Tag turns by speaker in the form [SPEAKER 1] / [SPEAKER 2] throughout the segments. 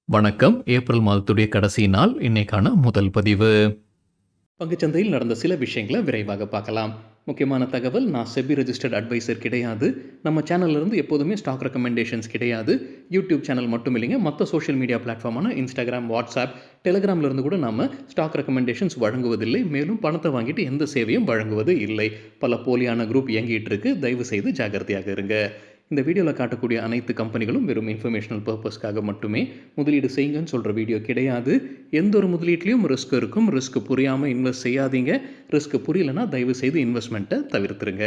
[SPEAKER 1] வணக்கம். ஏப்ரல் மாதத்துடைய கடைசி நாள். இன்னைக்கான முதல் பதிவு. பங்குச்சந்தையில் நடந்த சில விஷயங்களை விரைவாக பார்க்கலாம். முக்கியமான தகவல், நான் செபி ரெஜிஸ்டர்ட் அட்வைசர் கிடையாது. நம்ம சேனல்லேருந்து எப்போதுமே ஸ்டாக் ரெக்கமெண்டேஷன்ஸ் கிடையாது. யூடியூப் சேனல் மட்டும் இல்லைங்க, மற்ற சோஷியல் மீடியா பிளாட்ஃபார்மான இன்ஸ்டாகிராம், வாட்ஸ்அப், டெலிகிராம்லேருந்து கூட நம்ம ஸ்டாக் ரெக்கமெண்டேஷன்ஸ் வழங்குவதில்லை. மேலும் பணத்தை வாங்கிட்டு எந்த சேவையும் வழங்குவது இல்லை. பல போலியான குரூப் இயங்கிட்டு இருக்கு. தயவு செய்து ஜாகிரதையாக இருங்க. இந்த வீடியோவில் காட்டக்கூடிய அனைத்து கம்பெனிகளும் வெறும் இன்ஃபர்மேஷனல் பர்பஸ்க்காக மட்டுமே முதலீடு செய்யுங்கன்னு சொல்கிற வீடியோ கிடையாது. எந்த ஒரு முதலீட்லையும் ரிஸ்க் இருக்கும். ரிஸ்க் புரியாமல் இன்வெஸ்ட் செய்யாதீங்க. ரிஸ்க் புரியலைன்னா தயவு செய்து இன்வெஸ்ட்மெண்ட்டை தவிர்த்துருங்க.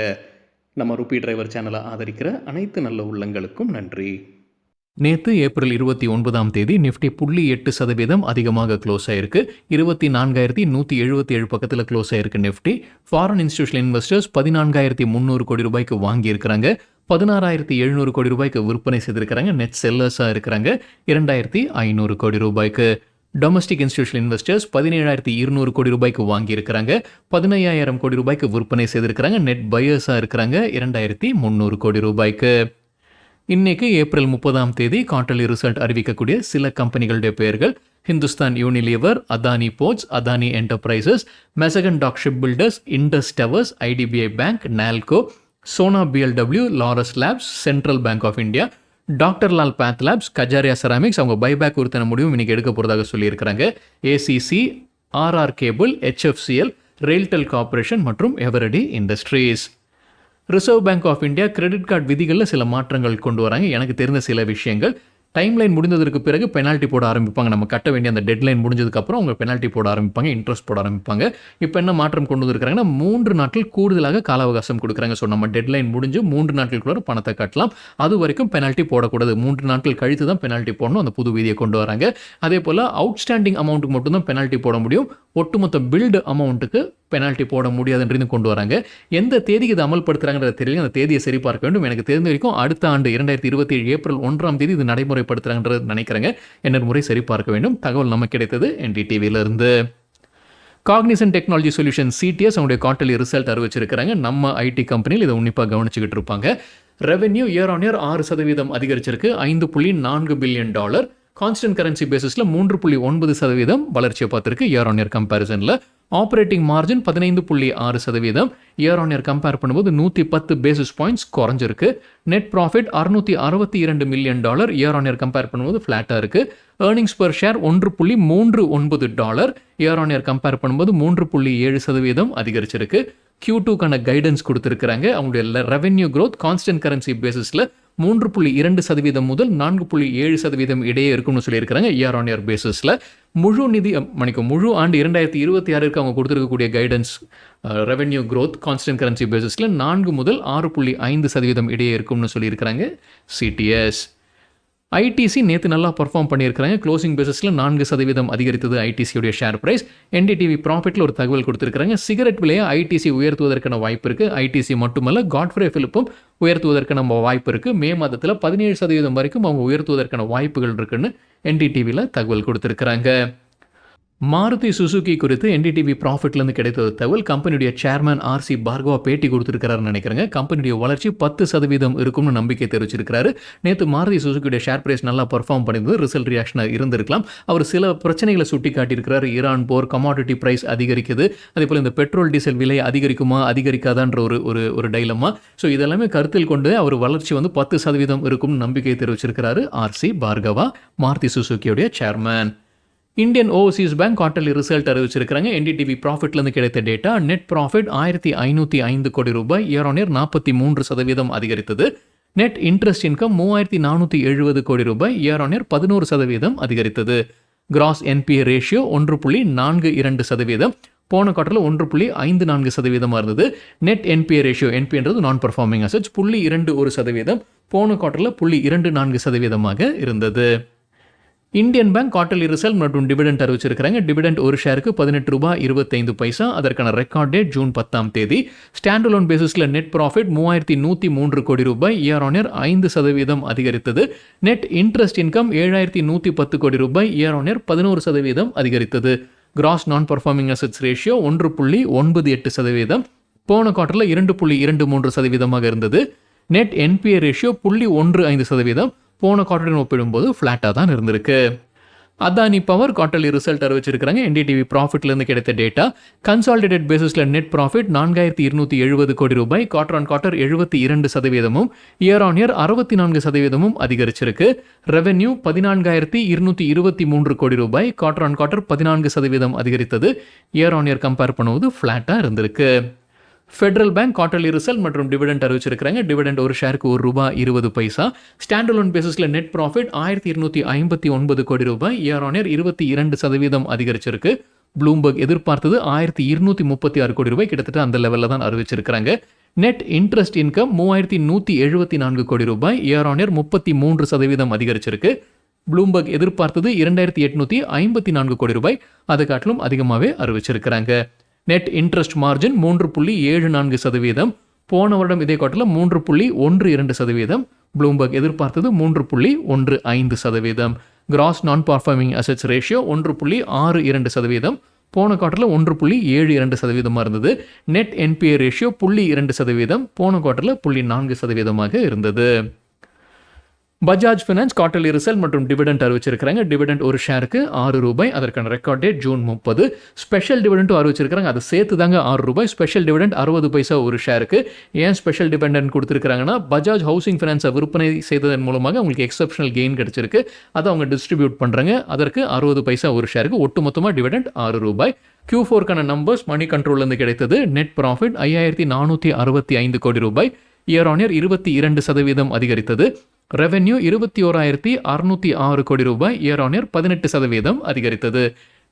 [SPEAKER 1] நம்ம ருபி டிரைவர் சேனலை ஆதரிக்கிற அனைத்து நல்ல உள்ளங்களுக்கும் நன்றி. நேற்று ஏப்ரல் 29 நிஃப்டி 0.8% அதிகமாக க்ளோஸ் ஆயிருக்கு. 24,177 பக்கத்தில் க்ளோஸ் ஆயிருக்கு நிஃப்டி. ஃபாரின் இன்ஸ்டிடியூஷனல் இன்வெஸ்டர்ஸ் 14,300 கோடி ரூபாய்க்கு வாங்கியிருக்கிறாங்க. 16,700 கோடி ரூபாய்க்கு விற்பனை செய்திருக்கிறாங்க. நெட் செல்லர்ஸாக இருக்கிறாங்க 2,500 கோடி ரூபாய்க்கு. டொமஸ்டிக் இன்ஸ்டிடியூஷனல் இன்வெஸ்டர்ஸ் 17,200 கோடி ரூபாய்க்கு வாங்கியிருக்கிறாங்க. 15,000 கோடி ரூபாய்க்கு விற்பனை செய்திருக்கிறாங்க. நெட் பையர்ஸாக இருக்கிறாங்க 2,300 கோடி ரூபாய்க்கு. இன்னைக்கு ஏப்ரல் 30 குவார்ட்டர்லி ரிசல்ட் அறிவிக்கக்கூடிய சில கம்பெனிகளுடைய பெயர்கள்: Hindustan Unilever, Adani Ports, Adani Enterprises, Mazagon Dock Ship Builders, Indus Towers, IDBI Bank, NALCO, Sona BLW, Laurus Labs, Central Bank of India, doctor Lal Path Labs, Kajaria Ceramics அவங்க பைபேக் உறுத்தின முடிவும் இன்னைக்கு எடுக்க போகிறதாக சொல்லியிருக்கிறாங்க. ACC, RR Cable, HFCL, RailTel Corporation மற்றும் Eveready Industries. Reserve Bank of India credit card விதிகளில் சில மாற்றங்கள் கொண்டு வராங்க. எனக்கு தெரிந்த சில விஷயங்கள்: டைம்லைன் முடிந்ததற்கு பிறகு பெனால்ட்டி போட ஆரம்பிப்பாங்க. நம்ம கட்ட வேண்டிய அந்த டெட்லைன் முடிஞ்சதுக்கப்புறம் அவங்க பெனால்ட்டி போட ஆரம்பிப்பாங்க, இன்ட்ரெஸ்ட் போட ஆரம்பிப்பாங்க. இப்போ என்ன மாற்றம் கொண்டு வந்திருக்காங்கன்னா, 3 நாட்கள் கூடுதலாக கால அவகாசம் கொடுக்குறாங்க. ஸோ நம்ம டெட்லைன் முடிஞ்சு 3 நாட்களுக்குள்ள பணத்தை கட்டலாம். அது வரைக்கும் பெனால்ட்டி போடக்கூடாது. 3 நாட்கள் கழித்து தான் பெனால்ட்டி போடணும். அந்த புது விதியை கொண்டு வராங்க. அதே போல் அவுட்ஸ்டாண்டிங் அமௌண்ட்டுக்கு மட்டும்தான் பெனால்ட்டி போட முடியும். ஒட்டுமொத்த பில்டு அமௌண்ட்டுக்கு பெனால்ட்டி போட முடியாதுன்றது கொண்டு வராங்க. எந்த தேதிக்கு இதை அமல்படுத்துறாங்கன்றது தெரியல. அந்த தேதியை சரி பார்க்க வேண்டும். எனக்கு தெரிந்த வரைக்கும் அடுத்த ஆண்டு 2027 ஏப்ரல் 1 இது நடைமுறைப்படுத்துறாங்கன்றது நினைக்கிறேங்க. என்ன முறை சரி பார்க்க வேண்டும். தகவல் நமக்கு கிடைத்தது NDTV-லிருந்து. காக்னிசன்ட் டெக்னாலஜி சொல்யூஷன் CTS அவங்களுடைய குவார்ட்டர்லி ரிசல்ட் அறிவிச்சிருக்கிறாங்க. நம்ம ஐடி கம்பெனியில் இதை உன்னிப்பாக கவனிச்சுக்கிட்டு இருப்பாங்க. ரெவென்யூ இயர் ஆன் இயர் 6% அதிகரிச்சிருக்கு. $5.4 பில்லியன். கான்ஸ்டன்ட் கரன்சி பேசிஸில் 3.9% வளர்ச்சியை பார்த்துருக்கு இயர் ஆன் இயர் கம்பேரிசனில். Operating margin 15.6%. Year on year compare பண்ணும்போது 110 பேசிஸ் பாயிண்ட்ஸ் குறைஞ்சிருக்கு. Net profit $662 million. Year on year compare பண்ணும்போது ஃப்ளாட்டாக இருக்குது. Earnings per share $1.39. Year on year compare பண்ணும்போது 3.7% அதிகரிச்சிருக்கு. Q2க்கான கைடன்ஸ் கொடுத்துருக்குறாங்க. அவங்களுடைய ரெவென்யூ க்ரோத் கான்ஸ்டன்ட் கரன்சி பேசிஸில் 3.2% முதல் 4.7% இடையே இருக்கும்னு சொல்லியிருக்கிறாங்க இயர் ஆன் இயர் பேசிஸில். முழு ஆண்டு 2026 அவங்க கொடுத்துருக்கக்கூடிய guidance revenue growth constant currency பேசிஸில் 4 முதல் 6.5% இடையே இருக்கும்னு சொல்லியிருக்கிறாங்க CTS. ITC நேற்று நல்லா பர்ஃபார்ம் பண்ணியிருக்கிறாங்க. க்ளோசிங் பேசிஸில் 4% அதிகரித்தது ITCயுடைய ஷேர் ப்ரைஸ். NDTV ப்ராஃபிட்டில் ஒரு தகவல் கொடுத்துருக்காங்க. சிகரெட் விலையை ITC உயர்த்துவதற்கான வாய்ப்பு இருக்குது. ITC மட்டுமல்ல, காட்ஃப்ரே ஃபிலிப்பும் உயர்த்துவதற்கான வாய்ப்பு இருக்குது. மே மாதத்தில் 17% வரைக்கும் அவங்க உயர்த்துவதற்கான வாய்ப்புகள் இருக்குன்னு NDTVயில் தகவல் கொடுத்துருக்குறாங்க. மாருதி சுசுகி குறித்து NDTV ப்ராஃபிட்லேருந்து கிடைத்த தகவல்: கம்பெனியுடைய சேர்மன் RC பார்கவா பேட்டி கொடுத்துருக்கிறாருன்னு நினைக்கிறேங்க. கம்பெனியுடைய வளர்ச்சி 10% இருக்கும்னு நம்பிக்கை தெரிவிச்சிருக்கிறாரு. நேற்று மாருதி சுசுகியுடைய ஷேர் பிரைஸ் நல்லா பர்ஃபார்ம் பண்ணியிருந்தது. ரிசல்ட் ரியாக்ஷனாக இருந்திருக்கலாம். அவர் சில பிரச்சனைகளை சுட்டி காட்டியிருக்கிறார். ஈரான் போர், கமாடிட்டி பிரைஸ் அதிகரிக்குது, அதே போல் இந்த பெட்ரோல் டீசல் விலை அதிகரிக்குமா அதிகரிக்காதான்ற ஒரு டைலமா. ஸோ இதெல்லாமே கருத்தில் கொண்டு அவர் வளர்ச்சி 10% இருக்கும்னு நம்பிக்கை தெரிவிச்சிருக்கிறாரு RC பார்கவா, மாருதி சுசுகியுடைய chairman. Indian Overseas Bank quarterly result அறிவிச்சிருக்கிறாங்க. NDTV ப்ராஃபிட்லேருந்து கிடைத்த டேட்டா: நெட் ப்ராஃபிட் 1,505 கோடி ரூபாய், இயர் ஆன் இயர் 43% அதிகரித்தது. நெட் இன்ட்ரெஸ்ட் இன்கம் 3,470 கோடி ரூபாய், இயர் ஆன் இயர் 11% அதிகரித்தது. Cross NPA ratio 1.42%. போன குவார்ட்டரில் 1.54% இருந்தது. நெட் NPA ரேஷியோ, NPAன்றது நான் பர்ஃபார்மிங் அசெட்ஸ், 0.21%. போன குவார்ட்டரில் 0.24% இருந்தது. இந்தியன் பேங்க் குவார்ட்டர்லி ரிசல்ட் மற்றும் டிவிடெண்ட் அறிவிச்சிருக்கிறாங்க. டிவிடெண்ட் ஒரு ஷேருக்கு $18.25. அதற்கான ரெக்கார்ட் டேட் ஜூன் 10. ஸ்டாண்டலோன் பேசிஸில் நெட் ப்ராஃபிட் 3,103 கோடி ரூபாய், இயர் ஆன் இயர் 5% அதிகரித்தது. நெட் இன்ட்ரெஸ்ட் இன்கம் 7,110 கோடி ரூபாய், இயர் ஆன் இயர் 11% அதிகரித்தது. கிராஸ் நான் பர்ஃபார்மிங் அசெட்ஸ் ரேஷியோ 1.18%. போன குவார்ட்டரில் 2.23% இருந்தது. Net NPA ratio 0.15%. போன குவார்ட்டருடன் ஒப்பிடும்போது ஃப்ளாட்டாக தான் இருந்திருக்கு. அதானி பவர் குவார்டர்லி ரிசல்ட் அறிவிச்சிருக்காங்க. என்டிடிவி ப்ராஃபிட்ல இருந்து கிடைத்த டேட்டா கன்சாலிடேட்டட் பேசிஸ்ல நெட் ப்ராஃபிட் 4270 கோடி ரூபாய், quarter on quarter 72%, year on year 64% அதிகரிச்சிருக்கு. ரெவென்யூ 14,223 கோடி ரூபாய், குவார்டர் ஆன் குவார்டர் 14% அதிகரித்தது. இயர் ஆன் இயர் கம்பேர் பண்ணுவது ஃபிளாட்டா இருந்திருக்கு. ஃபெடரல் பேங்க் குவார்டர்லி ரிசல்ட் மற்றும் டிவிடெண்ட் அறிவிச்சிருக்காங்க. டிவிடெண்ட் ஒரு ஷேருக்கு ₹1.20. ஸ்டாண்டலோன் பேசிஸ்ல நெட் ப்ராஃபிட் 1259 கோடி ரூபாய், இயர் ஆன் இயர் 22% அதிகரிச்சிருக்கு. ப்ளூம்பர்க் எதிர்பார்த்தது 1236 கோடி ரூபாய், கிட்டத்தட்ட அந்த லெவலில் தான் அறிவிச்சிருக்காங்க. நெட் இன்ட்ரெஸ்ட் இன்கம் 3174 கோடி ரூபாய், இயர் ஆன் இயர் 33% அதிகரிச்சிருக்கு. ப்ளூம்பர்க் எதிர்பார்த்தது 2854 கோடி ரூபாய், அது காட்டிலும் அதிகமாகவே அறிவிச்சிருக்கிறாங்க. நெட் இன்ட்ரெஸ்ட் மார்ஜின் 3.74%, போன வருடம் இதே குவார்ட்டரில் 3.12%. ப்ளூம்பர்க் எதிர்பார்த்தது 3.15%. கிராஸ் நான் பர்ஃபார்மிங் அசெட்ஸ் ரேஷியோ 1.62%, போன குவார்ட்டரில் 1.72% இருந்தது. நெட் என்பிஏ ரேஷியோ 0.2%, போன குவார்ட்டரில் 0.4% இருந்தது. பஜாஜ் ஃபினான்ஸ் குவார்டர்லி ரிசல்ட் மற்றும் டிவிடெண்ட் அறிவிச்சிருக்காங்க. டிவிடெண்ட் ஒரு ஷேருக்கு ₹6, அதற்கான ரெக்கார்ட் டேட் ஜூன் 30. ஸ்பெஷல் டிவிடெண்ட்டும் அறிவிச்சிருக்காங்க, அதை சேர்த்து தாங்க ₹6. ஸ்பெஷல் டிவிடெண்ட் 60 பைசா ஒரு ஷேருக்கு. ஏன் ஸ்பெஷல் டிவிடெண்ட் கொடுத்துருக்காங்கன்னா, பஜாஜ் ஹவுசிங் ஃபினான்ஸை விற்பனை செய்ததன் மூலமாக உங்களுக்கு எக்ஸப்ஷனல் கெயின் கிடைச்சிருக்கு, அதை அவங்க டிஸ்ட்ரிபியூட் பண்ணுறாங்க. அதற்கு 60 பைசா ஒரு ஷேருக்கு. ஒட்டுமொத்தமாக டிவிடெண்ட் ₹6. Q4க்கான நம்பர்ஸ் மணி கண்ட்ரோல்லேருந்து கிடைத்தது. நெட் ப்ராஃபிட் 5465 கோடி ரூபாய், இயர் ஆன் இயர் 22% அதிகரித்தது. ரெவென்யூ 21,606 கோடி ரூபாய், இயர் ஆன் இயர் 18% அதிகரித்தது.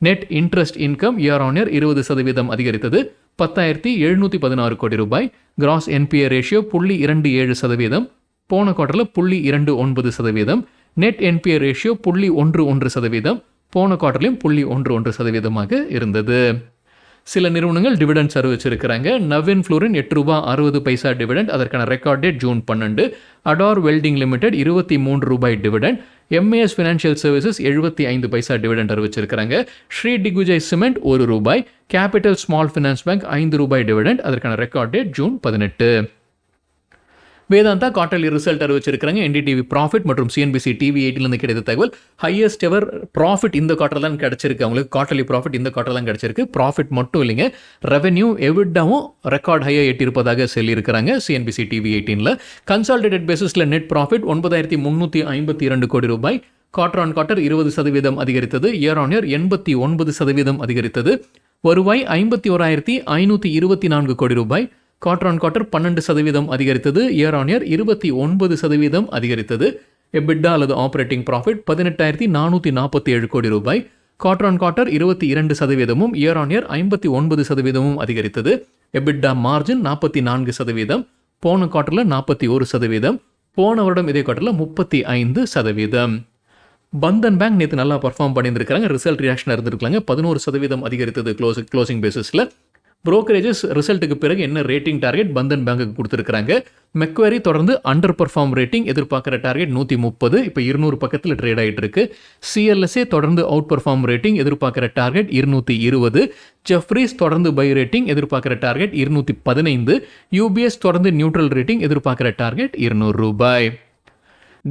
[SPEAKER 1] Net interest income year on year 20% அதிகரித்தது. 10,716 கோடி ரூபாய். கிராஸ் என்பிஏ ரேஷியோ 0.27%, போன குவார்ட்டரில் 0.29%. நெட் என்பிஏ ரேஷியோ 0.11%, போன குவார்ட்டர்லையும் 0.11% இருந்தது. சில நிறுவனங்கள் டிவிடெண்ட்ஸ் அறிவிச்சிருக்கிறாங்க. நவின் ஃப்ளூரின் ₹8.60 டிவிடெண்ட், அதற்கான record date June 12. Ador Welding Limited ₹23 dividend. MAS Financial Services 75 paisa dividend அறிவிச்சிருக்கிறாங்க. Shree Digvijay Cement ₹1. Capital Small Finance Bank ₹5 dividend, அதற்கான record date June 18. Vedanta quarterly result அறிவிச்சிருக்காங்க. என்டிடிவி ப்ராஃபிட் மற்றும் சிஎன்பிசி டிவி 8லேருந்து கிடைத்த தகவல் ஹையஸ்ட் எவர் ப்ராஃபிட் இந்த குவார்டர் தான் கிடைச்சிருக்கு. அவங்களுக்கு குவார்டர்லி ப்ராஃபிட் இந்த குவார்டர் தான் கிடைச்சிருக்கு. ப்ராஃபிட் மட்டும் இல்லைங்க, ரெவென்யூ எவிட்டாவும் ரெக்கார்ட் ஹையாக எட்டியிருப்பதாக சொல்லியிருக்கிறாங்க சிஎன்பிசி டிவி 18ல். கன்சாலிடேட்டட் பேசிஸில் நெட் ப்ராஃபிட் 9,352 கோடி ரூபாய், குவார்டர் ஆன் குவார்டர் 20% அதிகரித்தது. இயர் ஆன் இயர் 89% அதிகரித்தது. வருவாய் 51,524 கோடி ரூபாய், குவார்டர் ஆன் குவார்டர் 12% அதிகரித்தது. இயர் ஆன் இயர் 29% அதிகரித்தது. எபிட்டா அல்லது ஆப்ரேட்டிங் ப்ராஃபிட் 18,447 கோடி ரூபாய், quarter on quarter 22%, year on year 59% அதிகரித்தது. எபிட்டா மார்ஜின் 44%, போன குவார்டரில் 41%, போன வருடம் இதே குவார்டரில் 35%. பந்தன் பேங்க் நேற்று நல்லா பர்ஃபார்ம் பண்ணியிருந்திருக்காங்க. ரிசல்ட் ரியாக்ஷன் இருந்திருக்காங்க. 11% அதிகரித்தது க்ளோசிங் பேசிஸில். Brokerages ரிசல்ட்டுக்கு பிறகு என்ன ரேட்டிங் டார்கெட் பந்தன் பேங்க்குக்கு கொடுத்துருக்காங்க. மெக்வரி தொடர்ந்து அண்டர் பர்ஃபார்ம் ரேட்டிங், எதிர்பார்க்குற டார்கெட் 130, இப்போ 200 பக்கத்தில் ட்ரேட் ஆகிட்டு இருக்கு. சிஎல்எஸ்ஏ தொடர்ந்து அவுட் பர்ஃபார்ம் ரேட்டிங், எதிர்பார்க்குற டார்கெட் 220. ஜெஃப்ரீஸ் தொடர்ந்து பை ரேட்டிங், எதிர்பார்க்குற டார்கெட் 215. யூபிஎஸ் தொடர்ந்து நியூட்ரல் ரேட்டிங், எதிர்பார்க்குற target ₹200.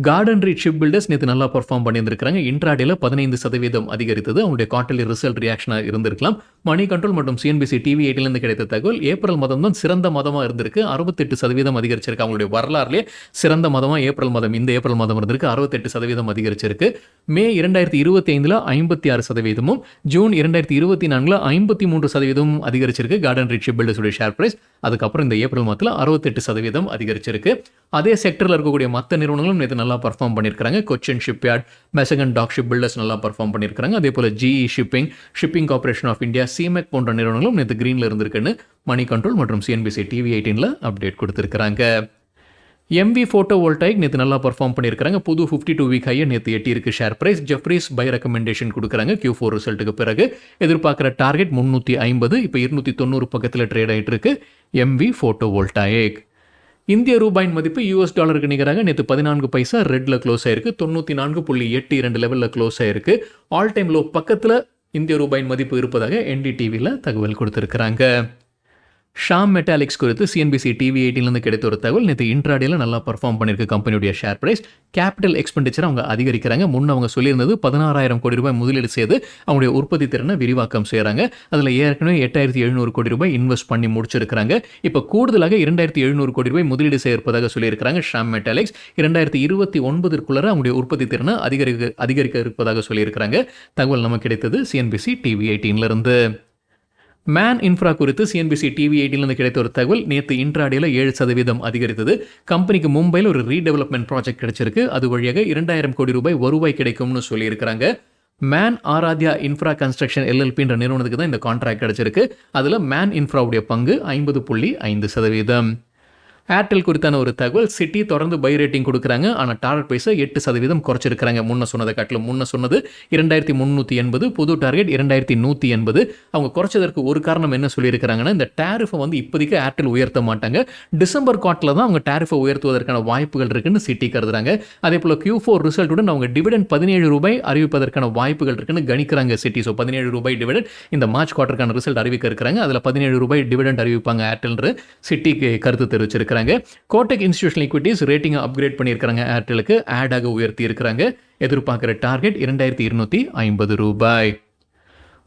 [SPEAKER 1] Garden read Shipbuilders நேற்று நல்லா பர்ஃபார்ம் பண்ணியிருந்திருக்காங்க. இன்ட்ராடேல 15% அதிகரித்தது. அவங்களுடைய குவார்டர்லி ரிசல்ட் ரியாக்ஷனாக இருந்திருக்கலாம். மணி கண்ட்ரோல் மற்றும் சிஎன்பிசி டிவி 8லேருந்து கிடைத்த தகவல் ஏப்ரல் மாதம் தான் சிறந்த மாதமாக இருந்திருக்கு. 68% அதிகரிச்சிருக்கு. அவங்களுடைய வரலாறுலேயே சிறந்த மாதமாக ஏப்ரல் மாதம், இந்த ஏப்ரல் மாதம் இருந்திருக்கு. 68% அதிகரிச்சிருக்கு. மே 2025 56%, ஜூன் 2024 53% அதிகரிச்சிருக்கு கார்டன் ரீட் ஷிப் பில்டர்ஸுடைய ஷேர் பிரைஸ். அதுக்கப்புறம் இந்த ஏப்ரல் மாதத்தில் 68% அதிகரிச்சிருக்கு. அதே செக்டரில் இருக்கக்கூடிய மற்ற நிறுவனங்களும் நேற்று நல்லா பர்ஃபார்ம் பண்ணியிருக்காங்க. Cochin Shipyard, Mazagon Dock Ship Builders நல்லா பர்ஃபார்ம் பண்ணியிருக்காங்க. அதே போல் GE Shipping Corporation of India, சிமெக் போன்ற நிறுவனங்களும் நேற்று கிரீனில் இருந்திருக்குன்னு மணி கண்ட்ரோல் மற்றும் சிஎன்பிசி டிவி 18ல் அப்டேட் கொடுத்துருக்காங்க. எம்வி ஃபோட்டோ வோல்டாயிக் நேற்று நல்லா பர்ஃபார்ம் பண்ணியிருக்காங்க. புது 52 வீக் ஹையை நேற்று எட்டியிருக்கு share price. Jefferies buy recommendation கொடுக்குறாங்க Q4 ரிசல்ட்டுக்கு பிறகு. எதிர்பார்க்குற டார்கெட் 350, இப்போ 290 பக்கத்தில் ட்ரேட் ஆகிட்டு இருக்கு எம்வி ஃபோட்டோ வோல்டாயிக். இந்திய ரூபாயின் மதிப்பு $க்கு நிகராக நேற்று 14 பைசா ரெட்டில் க்ளோஸ் ஆயிருக்கு. 94.82 லெவலில் க்ளோஸ் ஆயிருக்கு. ஆல் டைம் லோ பக்கத்தில் இந்திய ரூபாயின் மதிப்பு இருப்பதாக என்டிடிவியில் தகவல் கொடுத்துருக்குறாங்க. ஷாம் மெட்டாலிக்ஸ் குறித்து சிஎன்பிசி டிவி 18லேருந்து கிடைத்த ஒரு தகவல். நேற்று இன்ட்ராடேல நல்லா பர்ஃபார்ம் பண்ணியிருக்கு கம்பெனியுடைய ஷேர் பிரைஸ். கேபிட்டல் எக்ஸ்பெண்டிச்சர் அவங்க அதிகரிக்கிறாங்க. முன்ன அவங்க சொல்லியிருந்தது 16,000 கோடி ரூபாய் முதலீடு செய்து அவங்களுடைய உற்பத்தி திறனை விரிவாக்கம் செய்கிறாங்க. அதில் ஏற்கனவே 8,700 கோடி ரூபாய் இன்வெஸ்ட் பண்ணி முடிச்சிருக்கிறாங்க. இப்போ கூடுதலாக 2,700 கோடி ரூபாய் முதலீடு செய்திருப்பதாக சொல்லியிருக்கிறாங்க ஷாம் மெட்டாலிக்ஸ். 2029க்குள்ளார அவங்களுடைய உற்பத்தி திறனை அதிகரிக்க இருப்பதாக சொல்லியிருக்கிறாங்க. தகவல் நமக்கு கிடைத்தது சிஎன்பிசி டிவி 18லேருந்து. மேன் இன்ஃப்ரா குறித்து சிஎன்பிசி டிவி 18லேருந்து கிடைத்த ஒரு தகவல். நேற்று இன்ட்ராடேல 7% அதிகரித்தது. கம்பெனிக்கு மும்பையில் ஒரு ரீடெவலப்மெண்ட் ப்ராஜெக்ட் கிடைச்சிருக்கு. அது வழியாக 2,000 கோடி ரூபாய் வருவாய் கிடைக்கும்னு சொல்லியிருக்கிறாங்க. மேன் ஆராத்யா இன்ஃப்ரா கன்ஸ்ட்ரக்ஷன் எல்எல்பின்ற நிறுவனத்துக்கு தான் இந்த கான்ட்ராக்ட் கிடைச்சிருக்கு. அதில் மேன் இன்ஃப்ராவுடைய பங்கு 50.5%. ஏர்டெல் குறித்தான ஒரு தகவல். சிட்டி தொடர்ந்து பை ரேட்டிங் கொடுக்குறாங்க. ஆனால் டார்கெட் பிரைஸை 8% குறைச்சிருக்கிறாங்க. முன்ன சொன்னதை காட்டிலும். முன்ன சொன்னது 2,380, புது டார்கெட் 2,180. அவங்க குறைச்சதற்கு ஒரு காரணம் என்ன சொல்லியிருக்கிறாங்கன்னா, இந்த டேரிஃபை வந்து இப்போதைக்கு ஏர்டெல் உயர்த்த மாட்டாங்க. டிசம்பர் குவார்ட்டரில் தான் அவங்க டேரிஃபை உயர்த்துவதற்கான வாய்ப்புகள் இருக்குன்னு சிட்டி கருதுறாங்க. அதே போல் Q4 ரிசல்ட்டுடன் அவங்க டிவிடெண்ட் 17 ரூபாய் அறிவிப்பதற்கான வாய்ப்புகள் இருக்குன்னு கணிக்கிறாங்க சிட்டி. ஸோ 17 ரூபாய் டிவிடெண்ட் இந்த மார்ச் குவார்ட்டருக்கான ரிசல்ட் அறிவிக்க இருக்கிறாங்க. அதில் 17 ரூபாய் டிவிடெண்ட் அறிவிப்பாங்க ஏர்டெல்ன்ற சிட்டிக்கு கருத்து தெரிவிச்சிருக்காங்க. கோட்டக் இன்ஸ்டிடியூஷனல் ஈக்விட்டிஸ் ரேட்டிங்கை அப்கிரேட் பண்ணியிருக்காங்க. ஏர்டெலுக்கு ஆடாக உயர்த்தி இருக்கிறாங்க. எதிர்பார்க்கிற டார்கெட் 2,250 ரூபாய்.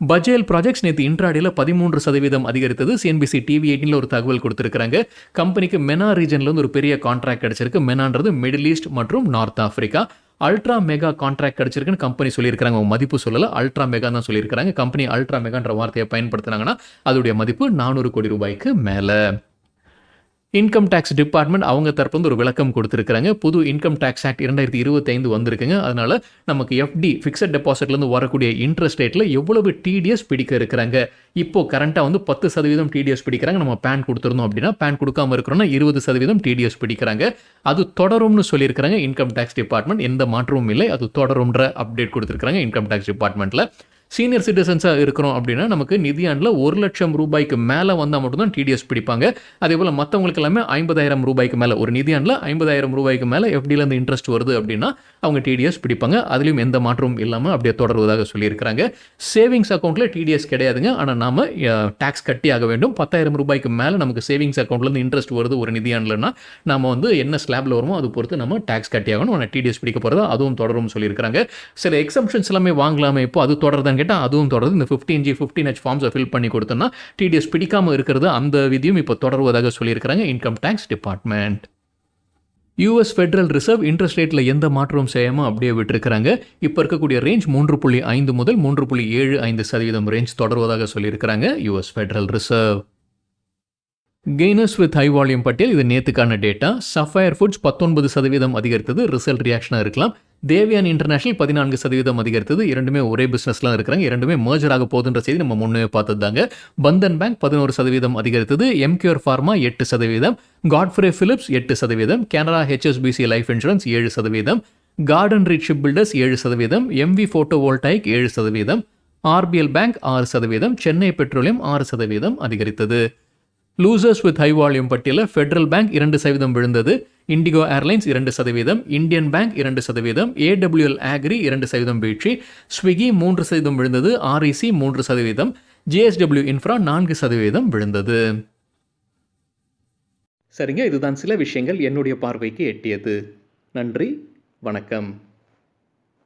[SPEAKER 1] பஜேல் ப்ராஜெக்ட்ஸ் நேற்று இன்ட்ராடேல 13% அதிகரித்தது. சிஎன்பிசி டிவி 18ல ஒரு தகவல் கொடுத்திருக்காங்க. கம்பெனிக்கு மெனா ரீஜன்ல இருந்து ஒரு பெரிய கான்ட்ராக்ட் கிடைச்சிருக்கு. மெனான்றது மிடில் ஈஸ்ட் மற்றும் North Africa. Ultra mega contract கிடைச்சிருக்குன்னு கம்பெனி சொல்லியிருக்காங்க. மதிப்பு சொல்லல, அல்ட்ரா மெகா தான் சொல்லியிருக்காங்க. கம்பெனி அல்ட்ரா மெகான்ற வார்த்தையை பயன்படுத்தினாங்கன்னா அதோடைய மதிப்பு 400 கோடி ரூபாய்க்கு மேலே. இன்கம் டேக்ஸ் டிபார்ட்மெண்ட் அவங்க தரப்புல ஒரு விளக்கம் கொடுத்துருக்காங்க. புது இன்கம் டேக்ஸ் ஆக்ட் 2025 வந்திருக்குங்க. அதனால நமக்கு எஃப்டி ஃபிக்ஸட் டெபாசிட்லேருந்து வரக்கூடிய இன்ட்ரெஸ்ட் ரேட்டில் எவ்வளவு டிடிஎஸ் பிடிக்க இருக்கிறாங்க. இப்போ கரண்டாக வந்து 10% டிடிஎஸ் பிடிக்கிறாங்க. நம்ம பேன் கொடுத்துருந்தோம் அப்படின்னா, பேன் கொடுக்காம இருக்கிறோம்னா 20% டிடிஎஸ் பிடிக்கிறாங்க. அது தொடரும்னு சொல்லியிருக்கிறாங்க இன்கம் டேக்ஸ் டிபார்ட்மெண்ட். எந்த மாற்றமும் இல்லை, அது தொடரும்ன்ற அப்டேட் கொடுத்துருக்காங்க இன்கம் டேக்ஸ் டிபார்ட்மெண்ட்டில். சீனியர் சிட்டிசன்ஸாக இருக்கிறோம் அப்படின்னா நமக்கு நிதியாண்டில் 1,00,000 ரூபாய்க்கு மேலே வந்தால் மட்டும்தான் டிடிஎஸ் பிடிப்பாங்க. அதே போல் மற்றவங்களுக்கு எல்லாமே 50,000 ரூபாய்க்கு மேலே, ஒரு நிதியாண்டில் 50,000 ரூபாய்க்கு மேலே எஃப்டிலேருந்து இன்ட்ரெஸ்ட் வருது அப்படின்னா அவங்க டிடிஎஸ் பிடிப்பாங்க. அதுலேயும் எந்த மாற்றமும் இல்லாமல் அப்படியே தொடருவதாக சொல்லியிருக்கிறாங்க. சேவிங்ஸ் அக்கௌண்ட்டில் டிடிஎஸ் கிடையாதுங்க. ஆனால் நாம் டேக்ஸ் கட்டி ஆக வேண்டும். 10,000 ரூபாய்க்கு மேலே நமக்கு சேவிங்ஸ் அக்கௌண்ட்லேருந்து இன்ட்ரெஸ்ட் வருது ஒரு நிதியாண்டில்னா நம்ம வந்து என்ன ஸ்லாபில் வருமோ அது பொறுத்து நம்ம டேக்ஸ் கட்டி ஆகணும். ஆனால் டிடிஎஸ் பிடிக்க போகிறது அதுவும் தொடரும்னு சொல்லியிருக்கிறாங்க. சில எக்ஸம்ஷன்ஸ் எல்லாமே வாங்கலாமே, இப்போ அது தொடருதான் கேட்டால் அதுவும் தொடருது. இந்த 15G 15H ஃபார்ம்ஸை ஃபில் பண்ணி கொடுத்தோன்னா டிடிஎஸ் பிடிக்காமல் இருக்கிறது அந்த விதியும் இப்போ தொடருவதாக சொல்லியிருக்கிறாங்க income tax department. US federal reserve interest ரேட்டில் எந்த மாற்றமும் செய்யாமல் அப்படியே விட்டுருக்கிறாங்க. இப்போ இருக்கக்கூடிய ரேஞ்ச் 3.5 முதல் 3.75% ரேஞ்ச் தொடர்வதாக சொல்லியிருக்கிறாங்க US federal reserve. Gainers with high volume பட்டியல் இது நேற்றுக்கான டேட்டா. சஃபயர் ஃபுட்ஸ் 19% அதிகரித்தது. ரிசல்ட் ரியாக்ஷனாக இருக்கலாம். தேவியான் இன்டர்நேஷனல் 14% அதிகரித்தது. இரண்டுமே ஒரே பிஸ்னஸ்லாம் இருக்கிறாங்க. இரண்டுமே மர்ஜர் ஆக போகுதுன்ற செய்தி நம்ம முன்னே பார்த்தது தாங்க. பந்தன் பேங்க் 11% அதிகரித்தது. Emcure Pharma 8%, Godfrey Phillips 8%, Canara HSBC Life Insurance 7%, Garden Reach Ship Builders 7%, MV photo voltaic 7%, RBL Bank 6%, Chennai Petroleum 6% அதிகரித்தது. லூசர்ஸ் வித் ஹை வால்யூம் பட்டியலில் ஃபெடரல் பேங்க் 2% விழுந்தது. IndiGo Airlines 2%, Indian Bank 2%, AWL Agri 2% வீழ்ச்சி, ஸ்விக்கி 3% விழுந்தது, REC 3%, JSW infra 4% விழுந்தது. சரிங்க, இதுதான் சில விஷயங்கள் என்னுடைய பார்வைக்கு எட்டியது. நன்றி, வணக்கம்.